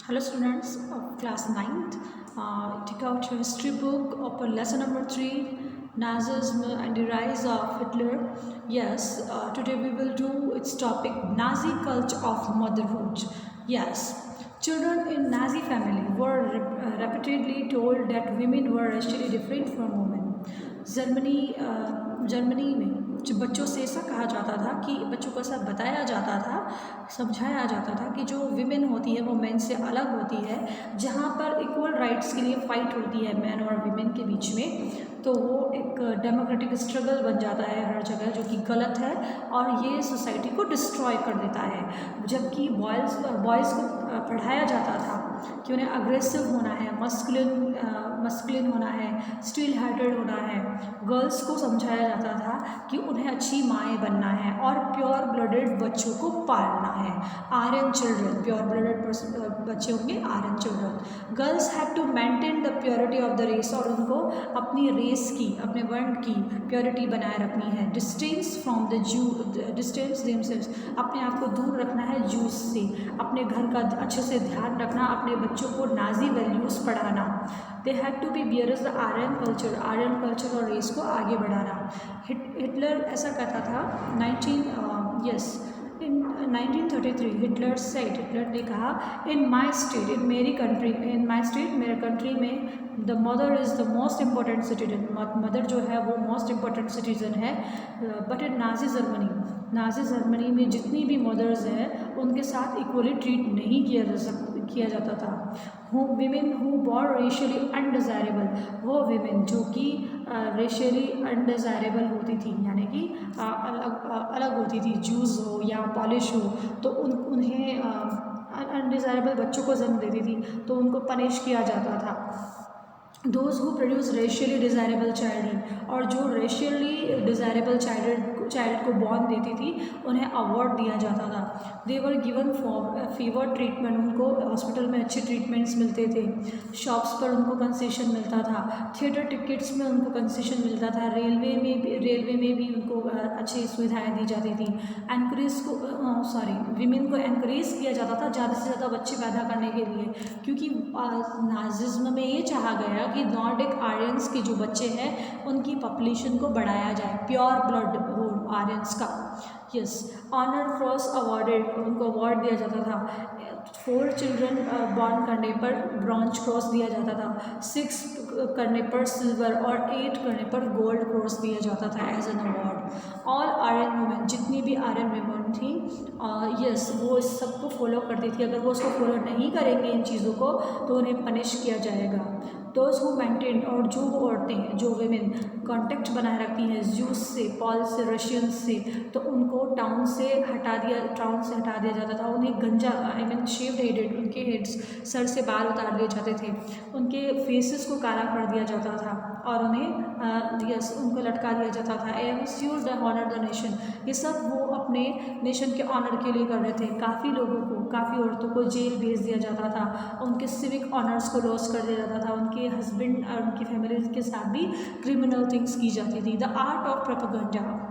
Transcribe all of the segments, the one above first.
Hello students of class 9th. Take out your history book, open lesson number 3, Nazism and the rise of Hitler. Yes, today we will do its topic, Nazi culture of motherhood. Yes, children in Nazi family were repeatedly told that women were racially different from women. Germany में जो बच्चों से ऐसा कहा जाता था कि बच्चों को ऐसा बताया जाता था, समझाया जाता था कि जो विमेन होती है वो मेन से अलग होती है, जहाँ पर इक्वल राइट्स के लिए फ़ाइट होती है मैन और विमेन के बीच में, तो वो एक डेमोक्रेटिक स्ट्रगल बन जाता है हर जगह, जो कि गलत है और ये सोसाइटी को डिस्ट्रॉय कर देता है। जबकि बॉयज़ को पढ़ाया जाता था कि उन्हें अग्रेसिव होना है, मस्कुलिन होना है, स्टील हार्टेड होना है। गर्ल्स को समझाया जाता था कि उन्हें अच्छी माएँ बनना है और प्योर ब्लडेड बच्चों को पालना है। आर्यन चिल्ड्रन, प्योर ब्लडेड बच्चे होंगे Aryan children. Girls have to maintain the purity of the race, और उनको अपनी रेस की, अपने वर्ण की प्योरिटी बनाए रखनी है। Distance from the distance themselves, अपने आप को दूर रखना है जूस से, अपने घर का अच्छे से ध्यान रखना, अपने बच्चों को नाजी वैल्यूज़ पढ़ाना। They have to be bearers the Aryan culture और रेस को आगे बढ़ाना। हिटलर ऐसा कहता था इन 1933 हिटलर ने कहा, इन माई स्टेट, इन मेरी कंट्री, इन माई स्टेट, मेरे कंट्री में the mother is the most important citizen, mother जो है वो मोस्ट इम्पॉर्टेंट सिटीजन है। बट इन नाजी जर्मनी में जितनी भी मदर्स हैं उनके साथ इक्वली ट्रीट नहीं किया जाता था। विमेन हु बॉर रेशियली अनडिज़ायरेबल, वो विमेन जो कि रेशियली अनडिज़ायरेबल होती थी, यानी कि अलग होती थी, जूस हो या पॉलिश हो, तो उन्हें अनडिज़ायरेबल बच्चों को जन्म देती थी तो उनको पनिश किया जाता था। Those who produce racially desirable child, और जो रेशियली डिज़ायरेबल चाइल्ड को बॉर्न देती थी उन्हें अवार्ड दिया जाता था। They were given for fever treatment, उनको हॉस्पिटल में अच्छे ट्रीटमेंट्स मिलते थे। शॉप्स पर उनको कंसेशन मिलता था, थिएटर टिकट्स में उनको कंसेशन मिलता था, रेलवे में भी उनको अच्छी सुविधाएँ दी जाती थी। विमेन को एनकरेज किया जाता था ज़्यादा से ज़्यादा बच्चे पैदा करने के लिए, क्योंकि नाजिज्म में ये चाहा गया कि नॉर्डिक आर्यंस के जो बच्चे हैं उनकी पॉपुलेशन को बढ़ाया जाए, प्योर ब्लड हो आर्यंस का। यस, ऑनर क्रॉस अवार्डेड, उनको अवार्ड दिया जाता था। 4 चिल्ड्रन बॉर्न करने पर ब्रॉन्ज क्रॉस दिया जाता था, 6 करने पर सिल्वर और 8 करने पर गोल्ड क्रॉस दिया जाता था as an award. All Aryan women, जितनी भी आर्यन वुमेन थी, यस, वो इस सबको फॉलो करती थी। अगर वो उसको फॉलो नहीं करेंगे इन चीज़ों को तो उन्हें पनिश किया जाएगा। दोज हु मेंटेन, और जो वो औरतें, जो विमेन कॉन्टेक्ट बनाए रखती हैं ज्यूस से, पॉल से, रशियन से, तो उनको टाउन से हटा दिया जाता था। उन्हें गंजा शेव्ड हेडेड, उनके हेड्स, सर से बाल उतार दिए जाते थे, उनके फेसेस को काला कर दिया जाता था और उन्हें उनको लटका दिया जाता था। Ensure the honour the nation, ये सब वो अपने नेशन के ऑनर के लिए कर रहे थे। काफ़ी औरतों को जेल भेज दिया जाता था, उनके सिविक ऑनर्स को लॉस कर दिया जाता था, उनके हस्बैंड और उनकी फैमिली के साथ भी क्रिमिनल थिंग्स की जाती थी। द आर्ट ऑफ प्रोपेगेंडा,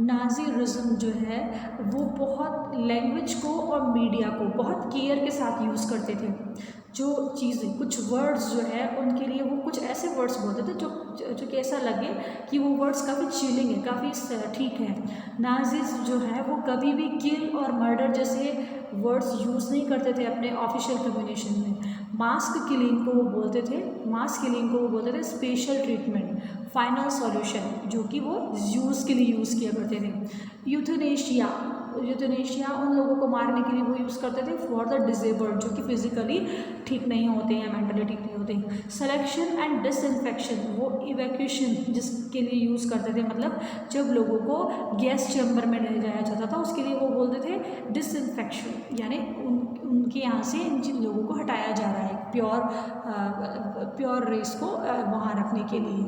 नाजीरिज्म जो है वो बहुत लैंग्वेज को और मीडिया को बहुत केयर के साथ यूज़ करते थे। जो चीज़ें, कुछ वर्ड्स जो है उनके लिए वो कुछ ऐसे वर्ड्स बोलते थे जो कि ऐसा लगे कि वो वर्ड्स काफ़ी चिलिंग है, काफ़ी ठीक है। नाजीज जो है वो कभी भी किल और मर्डर जैसे वर्ड्स यूज़ नहीं करते थे अपने ऑफिशियल कम्युनिकेशन में। मास किलिंग को वो बोलते थे स्पेशल ट्रीटमेंट, फाइनल सॉल्यूशन, जो कि वो यूज़ के लिए यूज़ किया करते थे। यूथनेशिया उन लोगों को मारने के लिए वो यूज़ करते थे फॉर द डिसेबल्ड, जो कि फिजिकली ठीक नहीं होते हैं, मेंटली ठीक नहीं होते हैं। सिलेक्शन एंड डिसइंफेक्शन, वो इवैक्यूएशन जिसके लिए यूज़ करते थे, मतलब जब लोगों को गैस चैम्बर में ले जाया जाता था उसके लिए वो बोलते थे डिसइंफेक्शन, यानी उनके यहाँ से इन लोगों को हटाया जा रहा है प्योर रेस को वहाँ रखने के लिए।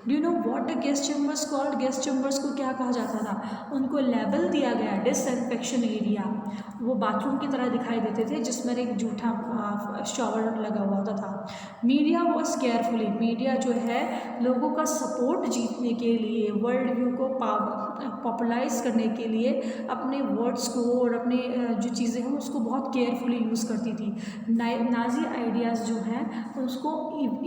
Do you know what the gas chambers called? Gas chambers को क्या कहा जाता था? उनको लेबल दिया गया डिसइंफेक्शन एरिया। वो बाथरूम की तरह दिखाई देते थे जिसमें एक जूठा शॉवर लगा हुआ था। मीडिया वॉज केयरफुली, मीडिया जो है लोगों का सपोर्ट जीतने के लिए, वर्ल्ड व्यू को पॉपुलराइज करने के लिए अपने वर्ड्स को और अपने जो चीज़ें हैं उसको बहुत केयरफुली यूज़ करती थी। नाजी आइडियाज़ जो हैं उसको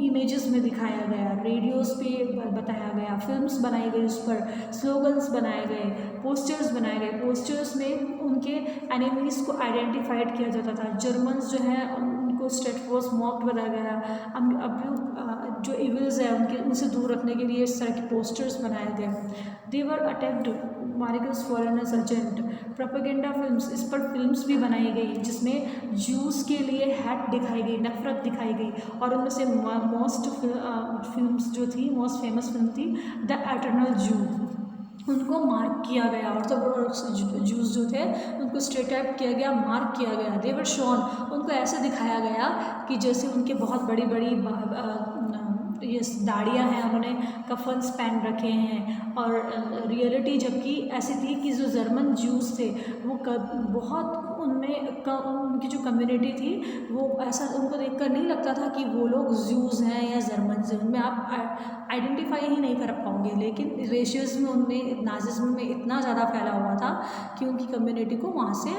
इमेजेस में दिखाया गया, रेडियोज़ पे बताया गया, फिल्म्स बनाई गई, उस पर स्लोगन्स बनाए गए, पोस्टर्स बनाए गए। पोस्टर्स में उनके एनिमीज़ को आइडेंटिफाइड किया जाता था। जर्मन्स जो है उनको स्टेटफोर्स मॉक्ड बनाया गया। अब जो इविल्स है उनसे दूर रखने के लिए इस तरह के पोस्टर्स बनाए गए। They were attacked Marxists foreigners agent. Propaganda films, इस पर फिल्म्स भी बनाई गई जिसमें ज्यूज़ के लिए हैट दिखाई गई, नफरत दिखाई गई। और उनमें से मोस्ट फिल्म्स जो थी, मोस्ट फेमस फिल्म थी द एटर्नल जू। उनको मार्क किया गया और सब जूस जो थे उनको स्टेटअप किया गया, मार्क किया गया। देवर शॉन, उनको ऐसे दिखाया गया कि जैसे उनके बहुत बड़ी बड़ी ये दाढ़ियाँ हैं, उन्होंने कफन्स पहन रखे हैं। और रियलिटी जबकि ऐसी थी कि जो जर्मन ज्यूज़ थे वो बहुत उनकी जो कम्युनिटी थी वो ऐसा उनको देखकर नहीं लगता था कि वो लोग ज्यूज़ हैं या जर्मन से, उनमें आप आइडेंटिफाई ही नहीं कर पाओगे। लेकिन रेशियज़ उनमें नाजिज्म में इतना ज़्यादा फैला हुआ था कि उनकी कम्युनिटी को वहाँ से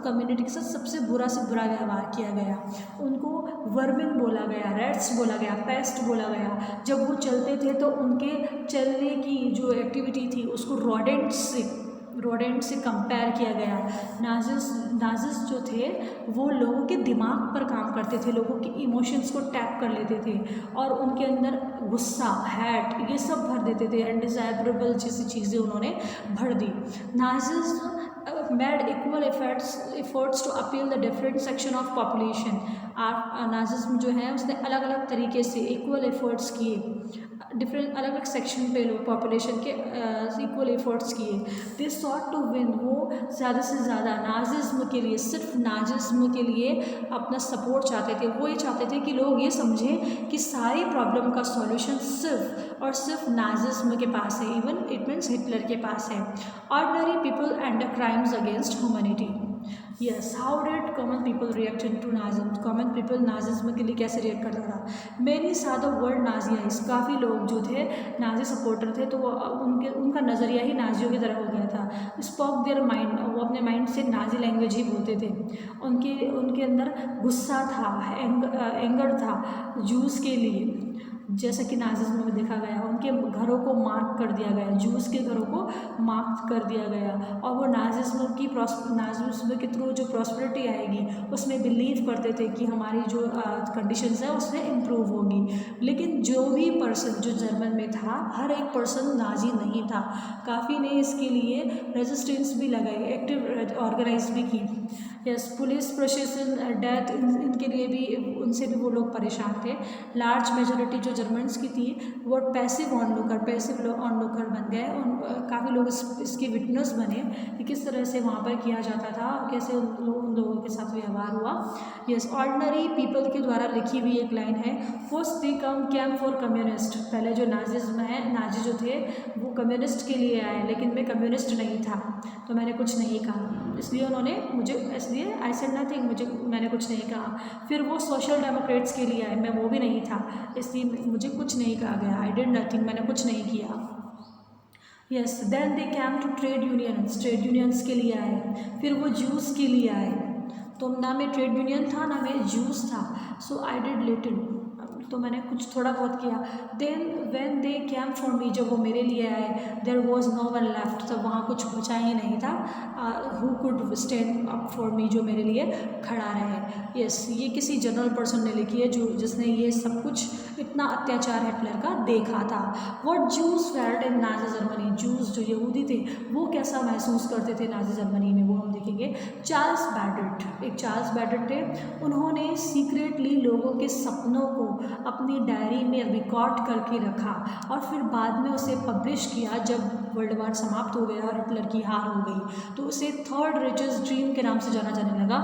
कम्युनिटी के साथ सबसे बुरा से बुरा व्यवहार किया गया। उनको वर्मिन बोला गया, रैट्स बोला गया, पेस्ट बोला गया। जब वो चलते थे तो उनके चलने की जो एक्टिविटी थी उसको रोडेंट से कंपेयर किया गया। नाजिस जो थे वो लोगों के दिमाग पर काम करते थे, लोगों के इमोशंस को टैप कर लेते थे और उनके अंदर गुस्सा, हैट, ये सब भर देते थे। अनडिजायरेबल जैसी चीज़ें उन्होंने भर दी। Nazis made equal efforts to appeal the different section of population. Nazism जो है उसने अलग अलग तरीके से इक्वल एफर्ट्स किए, डिफरेंट अलग अलग सेक्शन पे लोग पॉपुलेशन के इक्वल एफर्ट्स किए। दे सॉट टू विन, वो ज़्यादा से ज़्यादा नाजिज्म के लिए, सिर्फ नाजिज्म के लिए अपना सपोर्ट चाहते थे। वो ये चाहते थे कि लोग ये समझें कि सारी प्रॉब्लम का सॉल्यूशन सिर्फ और सिर्फ नाजिज्म के पास है, इवन इट मीन्स हिटलर के पास है। Ordinary people and the crimes against humanity. Yes, how did common people react to Nazism. Common people Nazism के लिए कैसे रिएक्ट करता था। मेनी सा द वर्ड नाजियाइज, काफ़ी लोग जो थे नाजी सपोर्टर थे तो वो उनका नज़रिया ही नाजियों की तरह हो गया था। स्पोक देयर माइंड, वो अपने माइंड से नाजी लैंग्वेज ही बोलते थे। उनके अंदर गुस्सा था, एंगर था जूस के लिए, जैसा कि नाजिज्म में देखा गया। उनके घरों को मार्क कर दिया गया, जूस के घरों को मार्क कर दिया गया और वो नाजिज्म के थ्रू जो प्रॉस्पेरिटी आएगी उसमें बिलीव करते थे कि हमारी जो कंडीशंस है उसमें इम्प्रूव होगी। लेकिन जो भी पर्सन जो जर्मन में था, हर एक पर्सन नाजी नहीं था। काफ़ी ने इसके लिए रेजिस्टेंस भी लगाई, एक्टिव ऑर्गेनाइज भी की। यस, पुलिस प्रशासन, डेथ, इनके लिए भी उनसे भी वो लोग परेशान थे। लार्ज मेजोरिटी जो जर्मन्स की थी वो पैसिव ऑनलूकर बन गए। काफ़ी लोग इसके विटनेस बने कि किस तरह से वहाँ पर किया जाता था, कैसे उन लोगों के साथ व्यवहार हुआ। यस, ऑर्डिनरी पीपल के द्वारा लिखी हुई एक लाइन है, first they came for communist. पहले जो नाजिज्म है, नाजी जो थे वो कम्युनिस्ट के लिए आए, लेकिन मैं कम्युनिस्ट नहीं था तो मैंने कुछ नहीं कहा, इसलिए आई सेड नथिंग, मैंने कुछ नहीं कहा। फिर वो सोशल डेमोक्रेट्स के लिए आए, मैं वो भी नहीं था, इसलिए मुझे कुछ नहीं कहा गया। आई डिड नथिंग, मैंने कुछ नहीं किया। Yes, then they came to trade unions के लिए आए। फिर वो जूस के लिए आए, तो ना मैं ट्रेड यूनियन था ना मैं जूस था, सो आई डिड लिटिल, तो मैंने कुछ थोड़ा बहुत किया। Then when they came for me, जब वो मेरे लिए आए, there was no one left, तब वहाँ कुछ बचा ही नहीं था who could stand up for me, जो मेरे लिए खड़ा रहे। यस, ये किसी जनरल पर्सन ने लिखी है जिसने ये सब कुछ, इतना अत्याचार हिटलर का देखा था। What juice felt in Nazi Germany, juice जो यहूदी थे वो कैसा महसूस करते थे नाजी जर्मनी में, वो हम देखेंगे। चार्ल्स बैडेट, एक चार्ल्स बैडेट थे, उन्होंने सीक्रेटली लोगों के सपनों को अपनी डायरी में रिकॉर्ड करके रखा और फिर बाद में उसे पब्लिश किया जब वर्ल्ड वार समाप्त हो गया और हिटलर की हार हो गई, तो उसे थर्ड रिचेस्ट ड्रीम के नाम से जाना जाने लगा।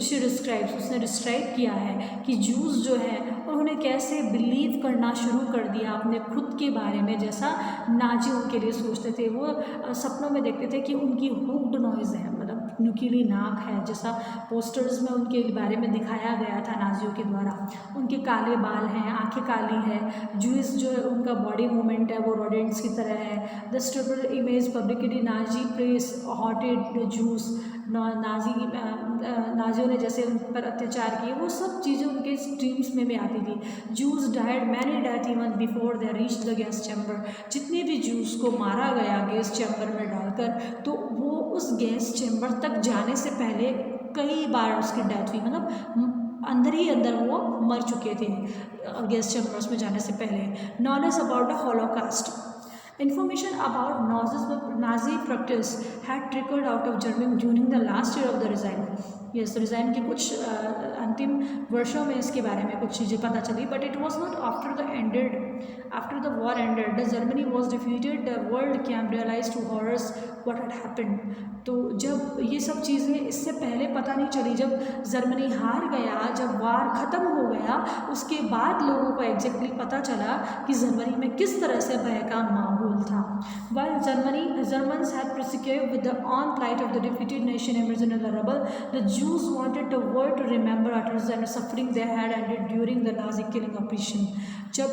उसने डिस्क्राइब किया है कि जूस जो है उन्होंने कैसे बिलीव करना शुरू कर दिया अपने खुद के बारे में, जैसा नाजी उनके लिए सोचते थे। वो सपनों में देखते थे कि उनकी हुक्ड नॉइज़ है, मतलब नुकीली नाक है, जैसा पोस्टर्स में उनके बारे में दिखाया गया था नाजियों के द्वारा। उनके काले बाल हैं, आंखें काली है, जूस जो है उनका बॉडी मूवमेंट है वो रोडेंट्स की तरह है। The stripper image publicly Nazi press hated the Jews, नाजियों ने जैसे उन पर अत्याचार किए, वो सब चीज़ें उनके स्ट्रीम्स में भी आती थी। Juice died many death even before they reach the gas chamber, जितने भी जूस को मारा गया गैस चैम्बर में डालकर, तो वो उस गैस चैम्बर तक जाने से पहले कई बार उसकी डेथ हुई, मतलब अंदर ही अंदर वो मर चुके थे गैस चैम्बर्स में जाने से पहले। Knowledge about the holocaust, information about Nazi practice had trickled out of Germany during the last year of the regime. Yes, resign के कुछ अंतिम वर्षों में इसके बारे में कुछ चीज़ें पता चली, but it was not after the war ended the Germany was defeated the world can realise to horrors what had happened. तो जब ये सब चीज़ें इससे पहले पता नहीं चली, जब जर्मनी हार गया, जब वार ख़त्म हो गया, उसके बाद लोगों को एग्जैक्टली पता चला कि जर्मनी में किस तरह से भय का माहौल था। While Germans had persecuted with the onslaught of the defeated nation emerging in the rubble, the Jews wanted the world to remember utters and suffering they had ended during the Nazi killing operation. जब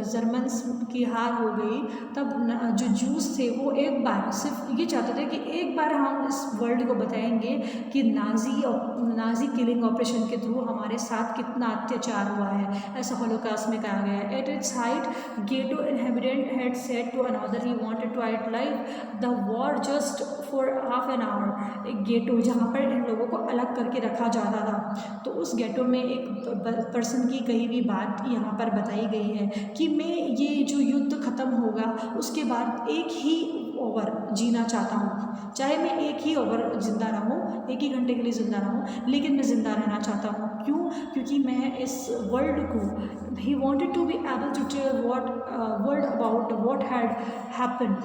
Germans की हार हो गई, तब जो juice थे वो एक बार सिर्फ ये चाहते थे कि एक बार हम इस वर्ल्ड को बताएंगे कि नाजी किलिंग ऑपरेशन के थ्रू हमारे साथ कितना अत्याचार हुआ है, ऐसा होलोकास्ट में कहा गया है। At its height ghetto inhabitant had said to another he wanted to outlive the war just for half an hour. एक गेटो जहाँ पर इन लोगों को अलग करके रखा जाता था, तो उस गेटो में एक पर्सन की कही भी बात यहाँ पर बताई गई है कि मैं ये जो युद्ध ख़त्म होगा उसके बाद एक ही ओवर जीना चाहता हूँ, चाहे मैं एक ही ओवर ज़िंदा रहूँ, एक ही घंटे के लिए ज़िंदा रहूँ, लेकिन मैं ज़िंदा रहना चाहता हूँ। क्यों? क्योंकि मैं इस वर्ल्ड को, he wanted to be able to tell world about what had happened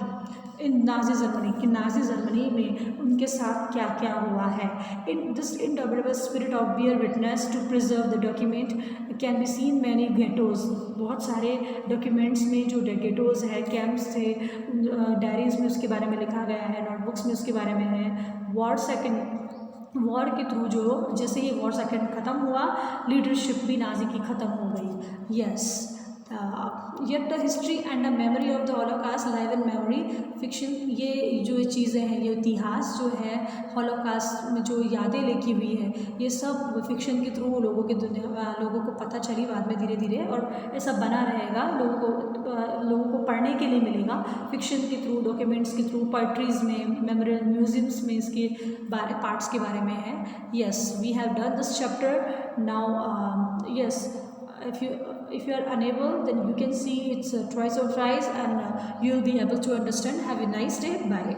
in Nazi Germany, कि नाजी जर्मनी में उनके साथ क्या क्या हुआ है। In this indomitable spirit of bear witness to preserve the document can be seen many ghettos. बहुत सारे डॉक्यूमेंट्स में जो गेटोज़ है, कैंप्स थे, डायरीज़ में उसके बारे में लिखा गया है, नोटबुक्स में उसके बारे में है। वॉर के थ्रू जो जैसे ही वॉर सेकेंड ख़त्म हुआ, लीडरशिप भी नाजी की ख़त्म हो गई। Yes, yet the history and the memory of the holocaust live in memory fiction. ये जो चीज़ें हैं, ये इतिहास जो है हॉलोकास्ट में जो यादें लिखी हुई है, ये सब फिक्शन के थ्रू लोगों को पता चली बाद में धीरे धीरे, और ऐसा बना रहेगा, लोगों को पढ़ने के लिए मिलेगा फिक्शन के थ्रू, डॉक्यूमेंट्स के थ्रू, पोइट्रीज़ में, मेमोरियल म्यूजियम्स में इसके पार्ट्स के बारे में है। Yes, we have done this chapter now. Yes, if you are unable, then you can see it's twice or thrice, and you will be able to understand. Have a nice day. Bye.